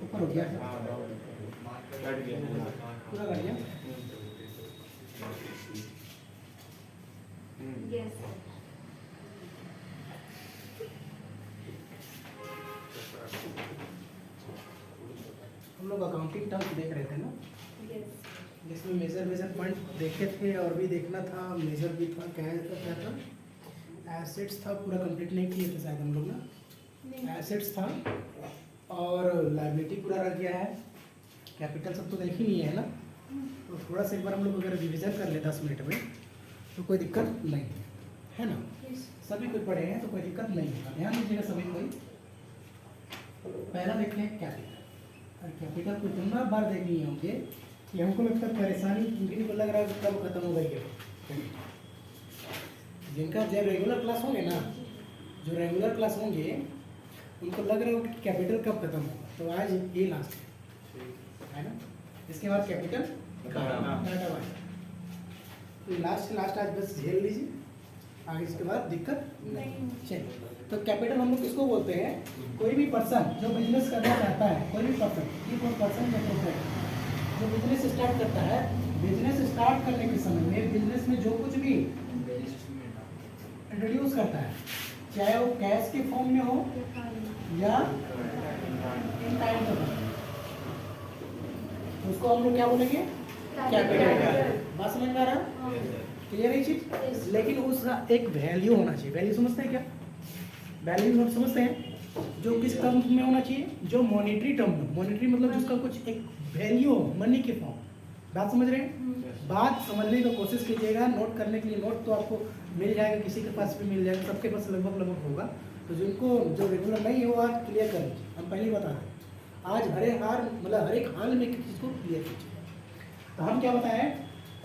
ऊपर हो गया पूरा कर दिया। हम लोग अकाउंटिंग टर्म्स देख रहे थे ना, जिसमें मेजर पॉइंट देखे थे और भी देखना था, मेजर भी था, क्या था, एसेट्स था, पूरा कंप्लीट नहीं किए थे शायद हम लोग ना, एसेट्स था और लायबिलिटी पूरा रह गया है, कैपिटल सब तो देख ही नहीं है ना। तो थोड़ा सा एक बार हम लोग अगर रिविजन कर ले 10 मिनट में तो कोई दिक्कत नहीं है ना। सभी कोई पढ़े हैं तो कोई दिक्कत नहीं है, ध्यान दीजिएगा सभी कोई। पहला देखें कैपिटल, और कैपिटल को इतना बार देखनी है मुझे कि हमको लगता है परेशानी किसी को लग रहा है कब खत्म हो गई है। जिनका जब रेगुलर क्लास होंगे ना, जो रेगुलर क्लास होंगे उनको लग रहा होगा कि कैपिटल कब खत्म होगा, तो आज ये लास्ट है ना। इसके बाद कैपिटल डाटा वाइज तो लास्ट आज बस झेल लीजिए, आगे इसके बाद दिक्कत नहीं। चलिए, तो कैपिटल हम लोग किसको बोलते हैं, कोई भी पर्सन जो बिजनेस करना चाहता है, कोई भी पर्सन, ये कोई पर्सन जो बिजनेस स्टार्ट करता है, बिजनेस स्टार्ट करने के समय में बिजनेस में जो कुछ भी इंट्रोड्यूस करता है, चाहे वो कैश के फॉर्म में हो या इन काइंड में हो, उसको हम लोग क्या बोलेंगे, कैपिटल। बात समझ में आ रहा, क्लियर है चीज। लेकिन उसका एक वैल्यू होना चाहिए। वैल्यू समझते हैं क्या, वैल्यू हम समझते हैं जो किस टर्म में होना चाहिए, जो मॉनेटरी टर्म में, मॉनेटरी मतलब जिसका कुछ एक वैल्यू हो, मनी के फॉर्म। बात समझ रहे हैं, बात समझने की कोशिश कीजिएगा। नोट करने के लिए नोट तो आपको मिल जाएगा, किसी के पास भी मिल जाएगा, सबके पास लगभग होगा। तो जिनको जो रेगुलर नहीं है वो आज क्लियर कर लीजिए, हम पहले ही बता रहे हैं। आज हर एक हाल में किसी चीज़ को क्लियर कीजिए। तो हम क्या बताएं,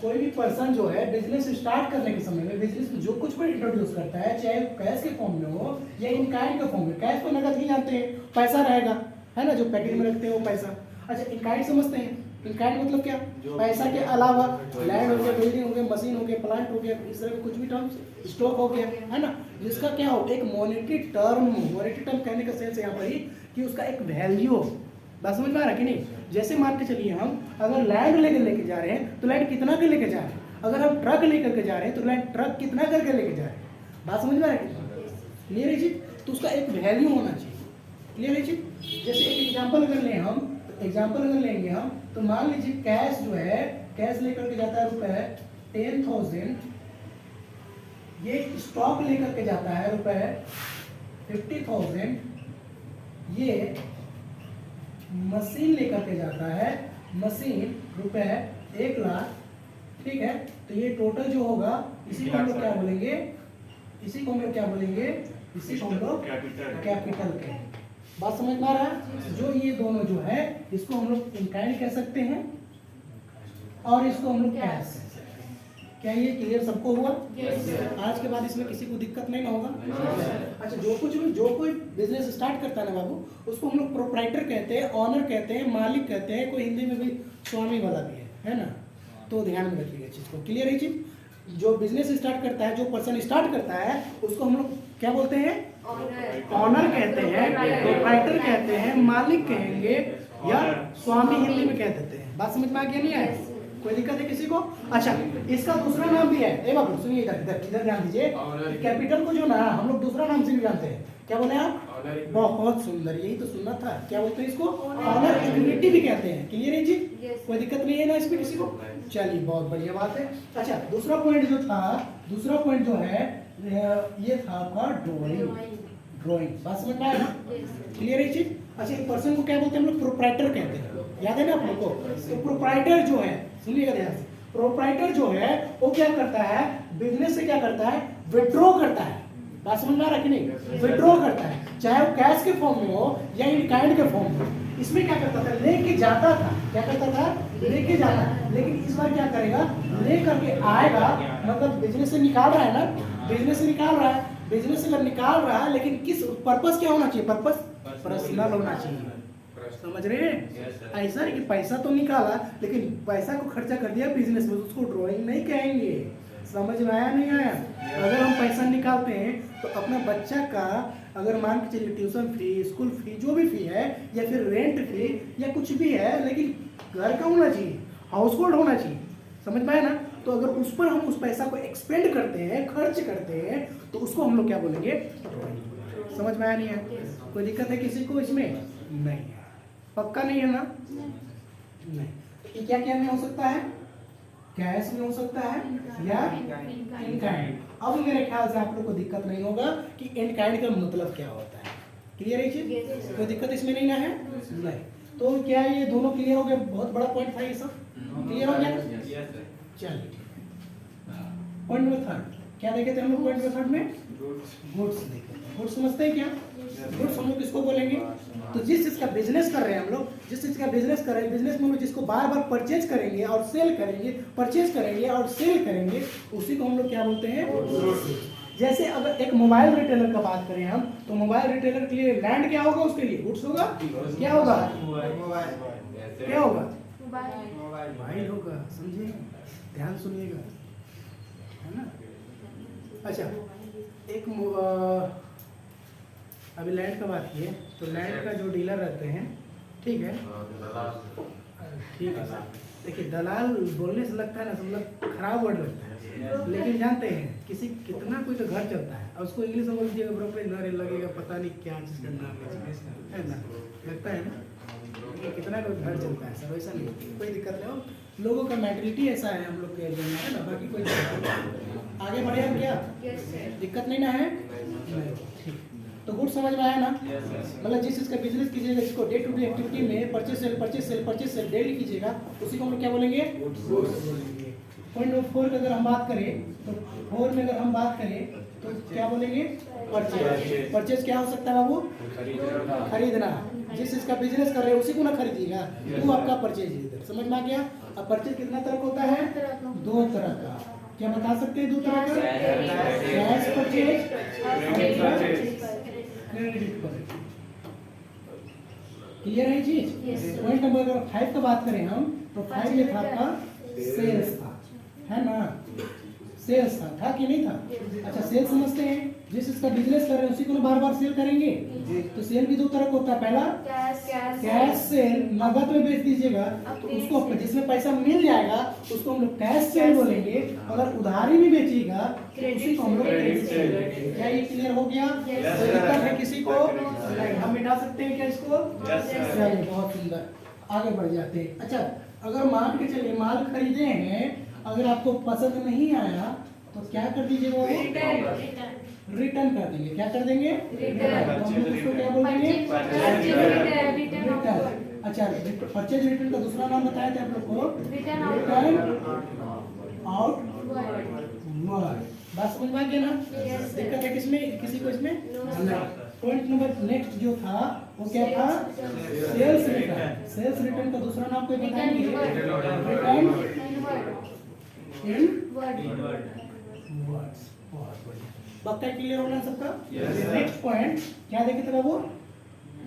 कोई भी पर्सन जो है बिजनेस स्टार्ट करने के समय में बिजनेस में जो कुछ भी इंट्रोड्यूस करता है, चाहे कैश के फॉर्म में हो या इन काइंड के फॉर्म में। कैश तो नगद ही जानते हैं, पैसा रहेगा है ना, जो पैकेट में रखते हैं वो पैसा। अच्छा, इन काइंड समझते हैं, इन काइंड मतलब क्या, पैसा के अलावा लैंड हो गया, बिल्डिंग हो गया, मशीन हो गया, प्लांट हो गया, इस तरह के कुछ भी टर्म्स, स्टॉक हो गया है ना, जिसका क्या हो, एक मॉनेटरी टर्म कहने का सेंस यहाँ पर ही कि उसका एक वैल्यू हो। बात समझ में आ रहा है कि नहीं। जैसे मान के चलिए हम अगर लैंड लेके जा रहे हैं तो लैंड कितना के लेके जा रहे हैं, अगर हम ट्रक लेकर के जा रहे हैं तो लैंड ट्रक कितना करके लेके जा रहे हैं। बात समझ में आ रहा है, क्लियर है जी। तो उसका एक वैल्यू होना चाहिए, क्लियर है जी। जैसे एक एग्जांपल अगर लें हम, एग्जांपल अगर लेंगे हम तो मान लीजिए कैश जो है, कैश लेकर के जाता है रुपए 10,000, ये स्टॉक लेकर के जाता है रुपए 50,000, ये मशीन लेकर के जाता है, मशीन रुपए 1,00,000, ठीक है। तो ये टोटल जो होगा इसी को हम लोग क्या बोलेंगे, इसी को हम लोग क्या बोलेंगे, इसी को हम लोग कैपिटल कहेंगे। बात समझ में आ रहा है। जो ये दोनों जो है इसको हम लोग इनकाइंड कह सकते हैं और इसको हम लोग कैश। क्या ये क्लियर सबको हुआ? आज के बाद इसमें किसी को दिक्कत नहीं ना होगा। अच्छा, जो कोई बिजनेस स्टार्ट करता है ना बाबू, उसको हम लोग प्रोप्राइटर कहते हैं, ऑनर कहते हैं, मालिक कहते हैं, कोई हिंदी में भी स्वामी वाला भी है ना। तो ध्यान में रखिएगा चीज को, क्लियर है चीज। जो बिजनेस स्टार्ट करता है, जो पर्सन स्टार्ट करता है, उसको हम लोग क्या बोलते हैं, ऑनर कहते हैं, प्रोप्राइटर कहते हैं, मालिक कहेंगे या स्वामी हिंदी में कह देते हैं। बात समझ में आ गया नहीं है, कोई दिक्कत है किसी को? अच्छा, इसका दूसरा नाम भी है, ए बाबू सुनिए, इधर ध्यान दीजिए। कैपिटल को जो ना हम लोग दूसरा नाम से भी जानते हैं, क्या बोले आप? बहुत सुंदर, यही तो सुनना था। क्या बोलते हैं इसको? ऑनर इक्विटी भी कहते हैं। क्लियर है जी, कोई दिक्कत नहीं है ना इसमें किसी को? चलिए, बहुत बढ़िया बात है। अच्छा, दूसरा पॉइंट जो है ये था आपका ड्राइंग। बात समझ में आया? क्लियर है चीज। अच्छा, एक पर्सन को क्या बोलते हैं हम लोग? प्रोप्राइटर कहते हैं, याद है ना आप लोग को? तो प्रोप्राइटर जो है, सुनिएगा ध्यान से, प्रोप्राइटर जो है वो क्या करता है, बिजनेस से क्या करता है, विड्रॉ करता है। बात समझ में आ रहा है कि नहीं? विड्रॉ करता है, चाहे वो कैश के फॉर्म में हो या इन काइंड के फॉर्म में। इसमें क्या करता था, लेके जाता था। क्या करता था? लेके जाता। लेकिन इस बार क्या करेगा, ले करके आएगा, मतलब बिजनेस से निकाल रहा है ना, बिजनेस से निकाल रहा है, बिजनेस से अगर निकाल रहा है, लेकिन किस पर्पस क्या होना चाहिए, पर्पस पर्सनल होना चाहिए। समझ रहे हैं? ऐसा नहीं कि पैसा तो निकाला लेकिन पैसा को खर्चा कर दिया बिजनेस में, उसको ड्राइंग नहीं कहेंगे। समझ में आया नहीं आया? अगर हम पैसा निकालते हैं तो अपना बच्चा का अगर मान के चलिए ट्यूशन फी, स्कूल फी, जो भी फी है या फिर रेंट फी या कुछ भी है, लेकिन घर का होना चाहिए, हाउस होल्ड होना चाहिए, समझ में आया ना? तो अगर उस पर हम उस पैसा को एक्सपेंड करते हैं, खर्च करते हैं, तो उसको हम लोग क्या बोलेंगे? समझ में आया नहीं है? कोई दिक्कत है किसी को इसमें? नहीं है। पक्का नहीं है ना? नहीं। ये क्या क्या में हो सकता है? कैश में हो सकता है या इन काइंड। अब मेरे ख्याल से आप लोग को दिक्कत नहीं होगा कि इन काइंड का मतलब क्या होता है। क्लियर है चीज? कोई दिक्कत इसमें नहीं ना है? नहीं। तो क्या ये दोनों क्लियर हो गए? बहुत बड़ा पॉइंट था ये सब, क्लियर हो गया? चलिए पॉइंट नंबर 3 क्या देखे थे हम लोग? पॉइंट नंबर 3 में गुड्स देखे। गुड्स समझते हैं क्या? गुड्स हम लोग किसको बोलेंगे? तो जिस चीज का बिजनेस कर रहे हैं हम लोग, जिस चीज का बिजनेस कर रहे हैं, बिजनेस में हम लोग जिसको बार बार परचेज करेंगे और सेल करेंगे, परचेज करेंगे और सेल करेंगे, उसी को हम लोग क्या बोलते हैं? जैसे अगर एक मोबाइल रिटेलर का बात करें हम, तो मोबाइल रिटेलर के लिए लैंड क्या होगा? उसके लिए गुड्स होगा। क्या होगा? क्या होगा? मोबाइल होगा। समझिए, ध्यान सुनिएगा, है ना? अच्छा, एक अभी लैंड का बात की है, तो लैंड का जो डीलर रहते हैं, ठीक है, ठीक है। देखिए दलाल बोलने से लगता है ना, मतलब खराब वर्ड लगता है, लेकिन जानते हैं किसी कितना कोई तो घर चलता है और उसको इंग्लिश में बोल दीजिएगा ब्रोकरेज ना लगेगा, पता नहीं क्या चीज़ का नाम है ना, लगता है ना? कितना कोई घर चलता है सर, वैसा नहीं, कोई दिक्कत नहीं हो। लोगों का मेंटलिटी ऐसा है हम लोग के एरिया में, है ना? बाकी कोई आगे बढ़े हम क्या? दिक्कत नहीं ना है? नहीं, ठीक। तो गुड समझ में आया ना? मतलब जिस चीज़ का बिजनेस कीजिएगा, जिसको डे टू डे एक्टिविटी में purchase sale purchase sale purchase sale daily कीजिएगा, उसी को हम लोग क्या बोलेंगे? पॉइंट नंबर 4 की अगर हम बात करें, तो 4 में अगर हम बात करें तो क्या बोलेंगे? परचेज। परचेज क्या हो सकता है बाबू? खरीदना। जिस चीज का बिजनेस कर रहे हैं उसी को ना खरीदिएगा, वो आपका परचेज है। समझ में आ गया? अब परचेज कितना तरह का होता है? 2 तरह का। क्या बता सकते हैं 2 तरह का? Cash purchase, credit purchase. Clear है चीज? पॉइंट नंबर 5 का बात करें हम, तो 5 में था आपका सेल्स था, है ना? सेल्स था कि नहीं था? अच्छा, सेल समझते हैं, जिस इसका बिजनेस कर रहे हैं उसी को बार बार सेल करेंगे। तो सेल भी 2 तरह का होता है। पहला कैश सेल, नगद में बेच दीजिएगा तो उसको जिसमें पैसा मिल जाएगा उसको हम लोग कैश सेल बोलेंगे। अगर उधारी में बेचिएगा तो उसी को हम लोग क्रेडिट सेल बोलेंगे। क्या ये क्लियर हो गया? कोई दिक्कत है किसी को? नहीं। हम मिटा सकते हैं क्या इसको? चलिए, बहुत सुंदर, आगे बढ़ जाते हैं। अच्छा, अगर मान के चलिए माल खरीदे हैं, अगर आपको पसंद नहीं आया तो क्या कर दीजिएगा? रिटर्न कर देंगे। क्या कर देंगे? रिटर्न। हम लोग उसको क्या बोलेंगे? रिटर्न। अच्छा, परचेज रिटर्न का दूसरा नाम बताया था आप लोग को? Return out word. बात समझ में आ गया ना? दिक्कत है किसमें? किसी को इसमें? नहीं। पॉइंट नंबर नेक्स्ट जो था वो क्या था? Sales return. सेल्स रिटर्न का दूसरा नाम कोई बताएंगे? रिटर्न इन वर्ड्स। बहुत बढ़िया, बात क्लियर होना सबका? नेक्स्ट पॉइंट क्या देखे थे बाबू?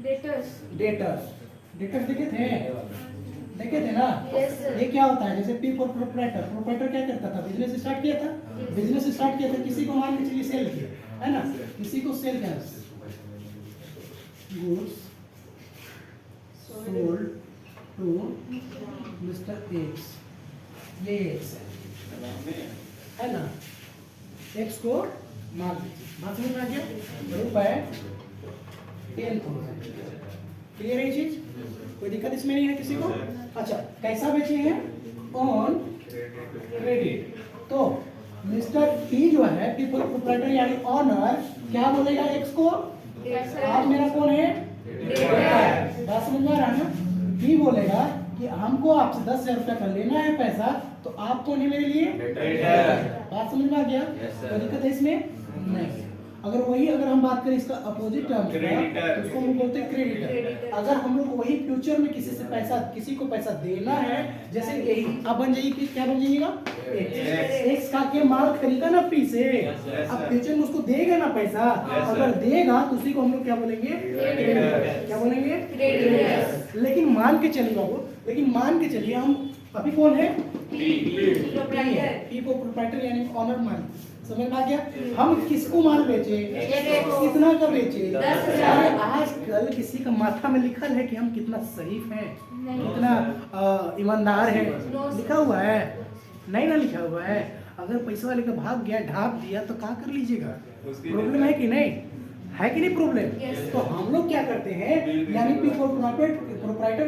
डेटर्स। डेटर्स, डेटर्स देखे थे? देखे थे ना? ये क्या होता है? जैसे पी फॉर प्रोप्राइटर। प्रोप्राइटर क्या करता था? बिजनेस स्टार्ट किया था। बिजनेस स्टार्ट किया था, किसी को मान के चलिए सेल किया, है ना? किसी को सेल किया, goods sold to mister X. ये एक्स है ना? एक्स को मार दीजिए। बात समझ में आ गया? रुपए 10,000। क्लियर है ये चीज? कोई दिक्कत इसमें नहीं है किसी को? अच्छा, कैसा बेचे हैं? On credit. तो मिस्टर पी जो है, पी फॉर प्रोप्राइटर यानी ऑनर, क्या बोलेगा एक्स को? आप मेरा कौन है? बात समझ में आ रहा है ना? पी बोलेगा कि हमको आपसे 10,000 रुपया का लेना है पैसा, तो आप कौन है मेरे लिए? बात समझ में आ गया? कोई दिक्कत है इसमें? नहीं। अगर वही अगर हम बात करें इसका अपोजिट टर्म का, तो उसको हम बोलते हैं क्रेडिटर। अगर हम लोग वही फ्यूचर में किसी से पैसा, किसी को पैसा देना है, जैसे यही आप बन जाइए, क्या बन जाइएगा? एक्स का के माल खरीदा ना पी से, अब फ्यूचर में उसको देगा ना पैसा, अगर देगा तो उसी को हम लोग क्या बोलेंगे? क्या बोलेंगे? लेकिन मान के चलिए बाबू, लेकिन मान के चलिए हम अभी कौन है? P को प्रोप्राइटर यानी ऑनर माल। समझ में आ गया? हम किसको माल बेचे? कितना का बेचे? 10,000। आजकल किसी का माथा में लिखा है कि हम कितना शरीफ हैं, कितना ईमानदार है, लिखा हुआ है? नहीं ना लिखा हुआ है। अगर पैसा वाले का भाग गया, ढाप दिया तो क्या कर लीजिएगा? प्रॉब्लम है कि नहीं? है कि नहीं प्रॉब्लम? तो हम लोग क्या करते हैं, यानी प्रोप्राइटर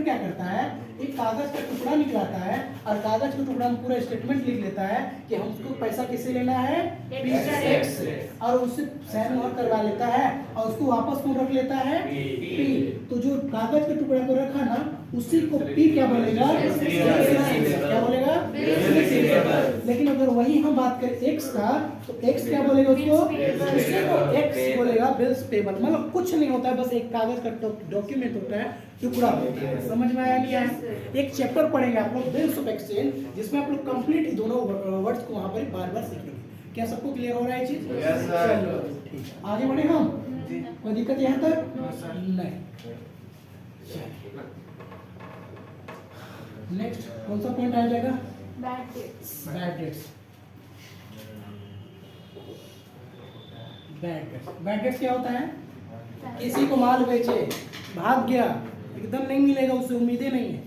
क्या करता है, एक कागज का टुकड़ा निकलाता है और कागज के टुकड़ा में पूरा स्टेटमेंट लिख लेता है कि हमको पैसा किससे लेना है, X से, और उससे साइन और करवा लेता है और उसको वापस कौन रख लेता है, P। तो जो कागज के टुकड़ा को रखा ना, उसी को P क्या बोलेगा, क्या बोलेगा? लेकिन अगर वही हम बात करें X का, तो X क्या बोलेगा उसको? X बोलेगा बिल्स पेबल। मतलब कुछ नहीं होता है, बस एक कागज का डॉक्यूमेंट होता है, टुकड़ा होता है। समझ में आया नहीं आया? एक चैप्टर पढ़ेंगे आप लोग बिल्स ऑफ एक्सचेंज, जिसमें आप लोग कंप्लीट दोनों वर्ड्स को वहां पर बार-बार सीखेंगे। क्या सबको क्लियर हो रहा है चीज? Yes, sir। ठीक, आगे बढ़े हम। कोई दिक्कत यहाँ तक? नहीं। नेक्स्ट कौन सा पॉइंट आ जाएगा? Bad debts. बैड डेट्स क्या होता है? किसी को माल बेचे, भाग गया, एकदम नहीं मिलेगा, उससे उम्मीदें नहीं है,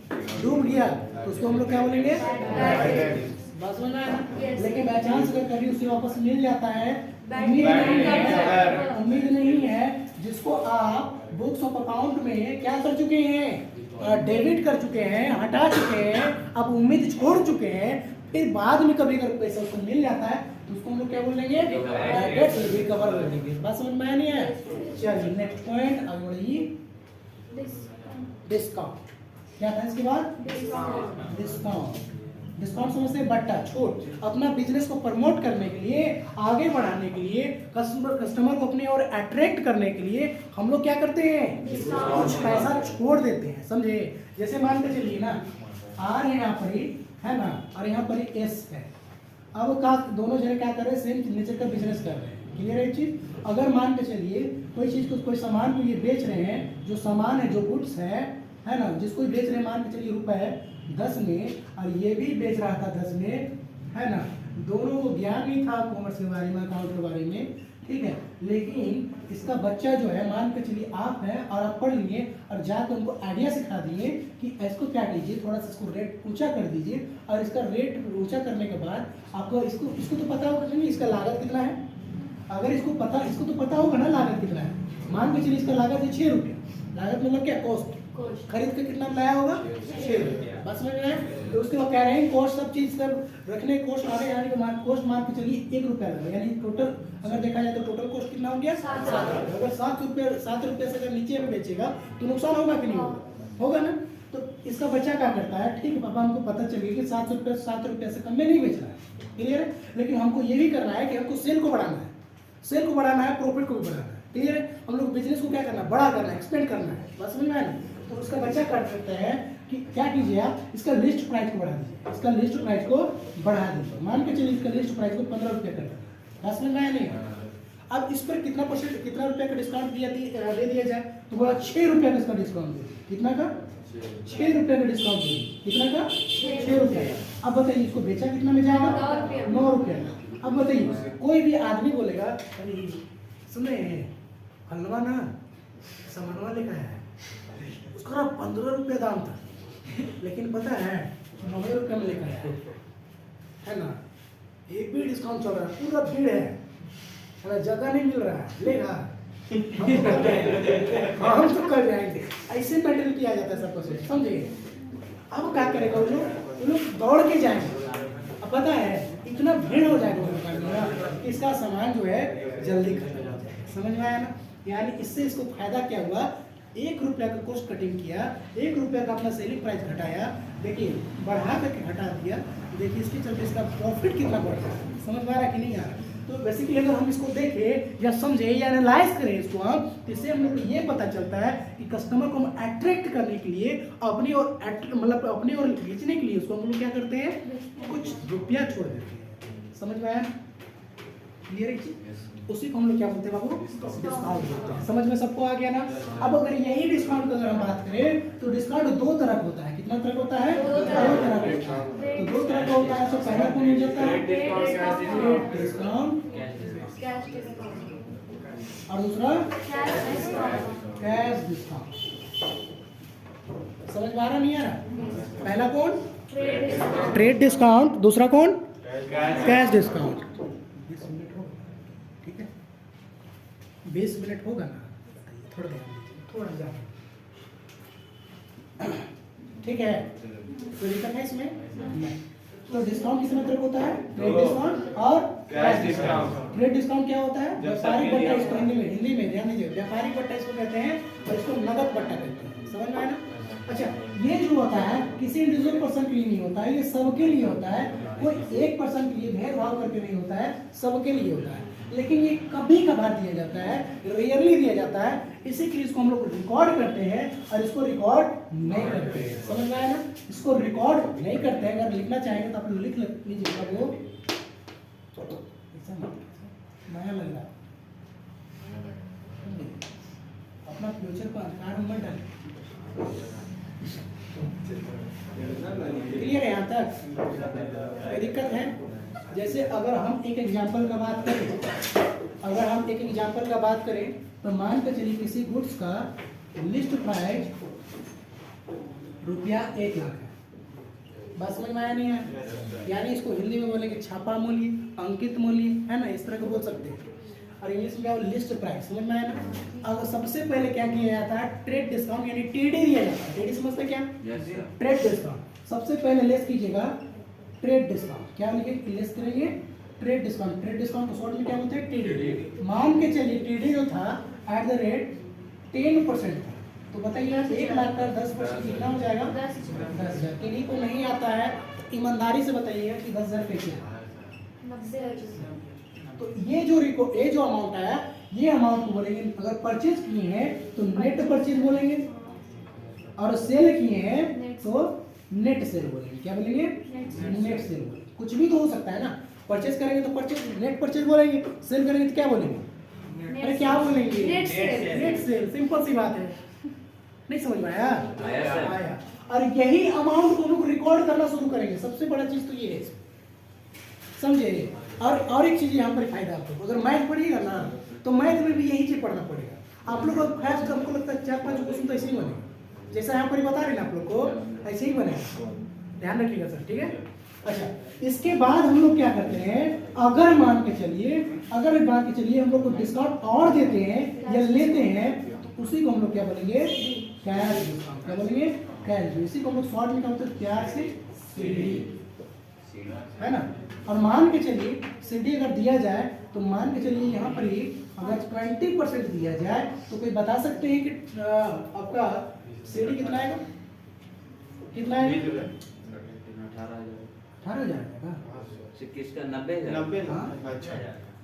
डूब गया, तो उसको हम लोग क्या बोलेंगे? बस होना है। लेकिन बाई चांस अगर कभी उसे वापस मिल जाता है, उम्मीद नहीं है, जिसको आप बुक्स ऑफ अकाउंट में क्या कर चुके हैं, डेबिट कर चुके हैं, हटा चुके हैं, अब उम्मीद छोड़ चुके हैं, फिर बाद में कभी अगर पैसा उसको मिल जाता है तो उसको हम लोग क्या बोलेंगे? रिकवर कर देंगे। बात समझ में आया नहीं है? चलिए नेक्स्ट पॉइंट आगे बढ़िए। डिस्काउंट क्या था इसके बाद? डिस्काउंट समझते हैं, बट्टा, छूट। अपना बिजनेस को प्रमोट करने के लिए, आगे बढ़ाने के लिए, कस्टमर को अपनी ओर अट्रैक्ट करने के लिए हम लोग क्या करते हैं? कुछ पैसा छोड़ देते हैं। समझे? जैसे मान के चलिए ना, आर है यहाँ पर ही, है ना, और यहाँ पर ही एस है। अब दोनों जने क्या कर रहे हैं? सेम नेचर का बिजनेस कर रहे हैं। क्लियर है चीज? अगर मान के चलिए कोई चीज को, कोई सामान को ये बेच रहे हैं, जो सामान है, जो गुड्स है ना, जिसको बेच रहे हैं मान के चलिए रुपए 10 में, और ये भी बेच रहा था 10 में, है ना, दोनों को ज्ञान नहीं था कॉमर्स के बारे में, अकाउंट के बारे में, ठीक है। लेकिन इसका बच्चा जो है, मान के चलिए आप हैं और आप पढ़ लिए और जाकर उनको आइडिया सिखा दिए कि इसको क्या कीजिए, थोड़ा सा इसको रेट ऊंचा कर दीजिए, और इसका रेट ऊंचा करने के बाद आपको इसको तो पता होगा नहीं इसका लागत कितना है। अगर इसको तो पता होगा ना लागत कितना है। मान के चलिए इसका लागत है 6 रुपये। लागत मतलब क्या? कॉस्ट। खरीद के कितना लाया होगा? 6 रुपये। बस समझ में आया? तो उसके बाद कह रहे हैं कॉस्ट, सब चीज सब रखने कॉस्ट आने जाने के कॉस्ट मान के चलिए 1 रुपया लगा, यानी टोटल अगर देखा जाए तो टोटल कॉस्ट कितना हो गया? 7 रुपये। अगर 7 रुपये से अगर नीचे में बेचेगा तो नुकसान होगा कि नहीं होगा? होगा ना। तो इसका बच्चा क्या करता है, ठीक है पापा हमको पता चल गया कि 7 रुपये से कम में नहीं बेचना है, क्लियर है, लेकिन हमको ये भी करना है कि हमको सेल को बढ़ाना है, प्रॉफिट को भी बढ़ाना है, क्लियर है। हम लोग बिजनेस को क्या करना है? बड़ा करना है, एक्सपेंड करना है। बस समझ में आया ना? तो उसका बच्चा कर सकता है कि क्या कीजिए आप, इसका लिस्ट प्राइस को बढ़ा दीजिए, मान के चलिए इसका लिस्ट प्राइस को 15 रुपये कर देना। बस समझ में आया नहीं? अब इस पर कितना रुपये का डिस्काउंट दे दिया जाए? तो बोला 6 रुपये का इसका डिस्काउंट दे। कितना का? 6 रुपये का डिस्काउंट दे। कितना का? 6 रुपये। अब बताइए इसको बेचा कितना में जाएगा? 9 रुपये। अब बताइए कोई भी आदमी बोलेगा, अरे सुने हलवा ना सामानवा लिखा है, उसका 15 रुपये दाम था, लेकिन पता है 9 रुपये में लिखा है ना, एक भी डिस्काउंट चल रहा है, पूरा भीड़ है ना, जगह नहीं मिल रहा है, लेगा हम तो कर जाएंगे। ऐसे मेंटलिटी आ जाता है सबको, समझे? अब क्या करेगा वो लोग दौड़ के जाएंगे। अब पता है इतना भीड़ हो जाएगा इसका सामान जो है जल्दी खत्म हो जाएगा। समझ में आया ना? यानी इससे इसको फायदा क्या हुआ? 1 रुपया का कॉस्ट कटिंग किया, 1 रुपया का अपना सेलिंग प्राइस घटाया, देखिए बढ़ा करके घटा दिया, देखिए इसके चलते इसका प्रॉफिट कितना बढ़ रहा है। समझ में आ रहा है कि नहीं आ रहा? तो बेसिकली अगर हम इसको देखें या समझे या एनालाइज करें इसको हम, तो इससे हम लोग को ये पता चलता है कि कस्टमर को हम अट्रैक्ट करने के लिए, अपनी ओर खींचने के लिए उसको हम लोग क्या करते हैं? कुछ रुपया छोड़ देते हैं। समझ में आया? क्लियर है चीज? उसी को हम लोग क्या बोलते हैं बाबू? डिस्काउंट बोलते हैं। समझ में सबको आ गया ना? अब अगर यही डिस्काउंट की अगर हम बात करें तो डिस्काउंट दो तरह का होता है। कितना तरह का होता है? दो तरह का होता है। तो दो तरह का होता है। तो पहला कौन हो जाता है? ट्रेड डिस्काउंट, और दूसरा कैश डिस्काउंट। समझ में आ रहा नहीं आ रहा? पहला कौन? ट्रेड डिस्काउंट, दूसरा कौन? Cash discount. 20 मिनट होगा, ठीक है? 20 मिनट होगा ना? थोड़ा ध्यान दीजिए, थोड़ा ध्यान, ठीक है? कोई दिक्कत है इसमें? नहीं। तो डिस्काउंट किस मतलब होता है? ट्रेड डिस्काउंट और कैश डिस्काउंट। ट्रेड डिस्काउंट क्या होता है? व्यापारिक बट्टा, इसको हिंदी में ध्यान दीजिए, व्यापारिक बट्टा इसको कहते हैं और इसको नगद बट्टा कहते हैं। समझ में आया ना? अच्छा, ये जो होता है किसी इंडिविजुअल पर्सन के लिए नहीं होता है, ये सबके लिए होता है। कोई एक पर्सन के लिए भेदभाव करके नहीं होता है, सबके लिए होता है। लेकिन ये कभी कभार दिया जाता है, रेयरली दिया जाता है। इसी के लिए इसको हम लोग रिकॉर्ड करते हैं और इसको रिकॉर्ड नहीं करते हैं। समझ में आया ना? इसको रिकॉर्ड नहीं करते हैं। अगर लिखना चाहेंगे तो आप लिख लीजिएगा। वो नया लग रहा, अपना फ्यूचर को अंधकार में मत डालें। क्लियर है यहाँ तक? कोई दिक्कत है? जैसे अगर हम एक एग्जांपल का बात करें, तो मान के चलिए किसी गुड्स का लिस्ट प्राइस रुपया 1 लाख है। बात समझ में आया नहीं है? यानी इसको हिंदी में बोलेंगे छापा मूल्य, अंकित मूल्य, है ना? इस तरह का बोल सकते हैं। और इंग्लिश में क्या हो? List price. समझ में आया ना? अगर सबसे पहले क्या किया जाता है? ट्रेड डिस्काउंट यानी टीडी दिया जाता है। टीडी समझते क्या? Trade discount. सबसे पहले लेस कीजिएगा ट्रेड डिस्काउंट। क्या लिखेंगे? लेस करेंगे ट्रेड डिस्काउंट। ट्रेड डिस्काउंट को शॉर्ट में क्या बोलते हैं? टीडी। मान के चलिए टीडी जो था एट द रेट 10% था। तो बताइए 1 लाख का 10% कितना हो जाएगा? 10,000। किन्हीं को नहीं आता है ईमानदारी से बताइएगा कि 10,000 कैसे है? तो ये जो अमाउंट आया, ये अमाउंट को बोलेंगे, अगर परचेज किए हैं तो नेट परचेज बोलेंगे, और सेल किए हैं तो नेट सेल बोलेंगे। क्या बोलेंगे? नेट सेल बोलेंगे। कुछ भी तो हो सकता है ना? परचेज करेंगे तो परचेज नेट परचेज बोलेंगे, सेल करेंगे तो क्या बोलेंगे? अरे क्या बोलेंगे? Net cell. सिंपल सी बात है। नहीं समझ में आया? आया। और यही अमाउंट को लोग रिकॉर्ड करना शुरू करेंगे। सबसे बड़ा चीज तो ये है, समझे? और एक चीज यहाँ पर फायदा आपको, अगर मैथ पढ़िएगा ना तो मैथ में भी यही चीज पढ़ना पड़ेगा। आप लोग को फैक्ट हमको लगता है 4-5 क्वेश्चन तो ऐसे ही बनेगा, जैसा यहाँ पर बता रहे ना आप लोग को, ऐसे ही बनेगा। ध्यान रखिएगा सर, ठीक है? अच्छा, इसके बाद हम लोग क्या करते हैं? अगर मान के चलिए हम लोग को डिस्काउंट और देते हैं या लेते हैं, तो उसी को हम लोग क्या बोलेंगे? Cash discount. क्या बोलेंगे? कैश। इसी को हम लोग शॉर्ट में क्या बोलते हैं? प्यार से सीडी, है ना? और मान के चलिए सीडी अगर दिया जाए तो मान के चलिए यहाँ पर ही अगर 20% दिया जाए तो कोई बता सकते हैं कि आपका सीडी कितना आएगा? कितना है? 18,000 का। किसका? 90,000। हाँ, अच्छा,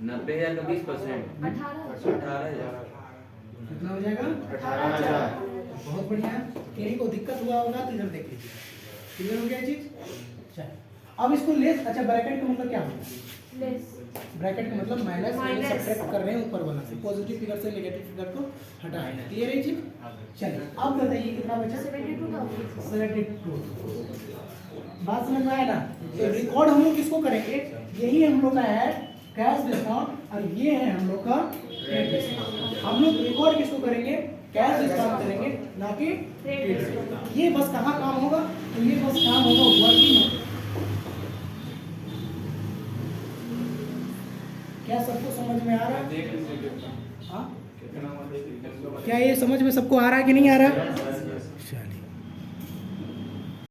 90,000 का 20%, 18,000। कितना हो जाएगा? 18,000। बहुत बढ़िया। किसी को दिक्कत हुआ होगा तो इधर देख लीजिए। क्लियर हो गया चीज? चलिए, अब इसको लेस, अच्छा ब्रैकेट का मतलब क्या होता है? लेस। ब्रैकेट का मतलब माइनस, सब्ट्रैक्ट कर रहे हैं ऊपर वाला से, पॉजिटिव फिगर से नेगेटिव फिगर को हटा रहे हैं। क्लियर है चीज? चलिए, अब बताइए कितना बचा? 72। बात समझ में आया ना? तो रिकॉर्ड हम लोग किसको करेंगे? यही हम लोग का है कैश डिस्काउंट, और ये है हम लोग का ट्रेड डिस्काउंट। हम लोग रिकॉर्ड किसको करेंगे? कैश डिस्काउंट करेंगे, ना कि ट्रेड डिस्काउंट। ये बस कहाँ काम होगा? तो ये बस काम होगा वर्किंग में। क्या सबको समझ में आ रहा है? हाँ? क्या ये समझ में सबको आ रहा है कि नहीं आ रहा है?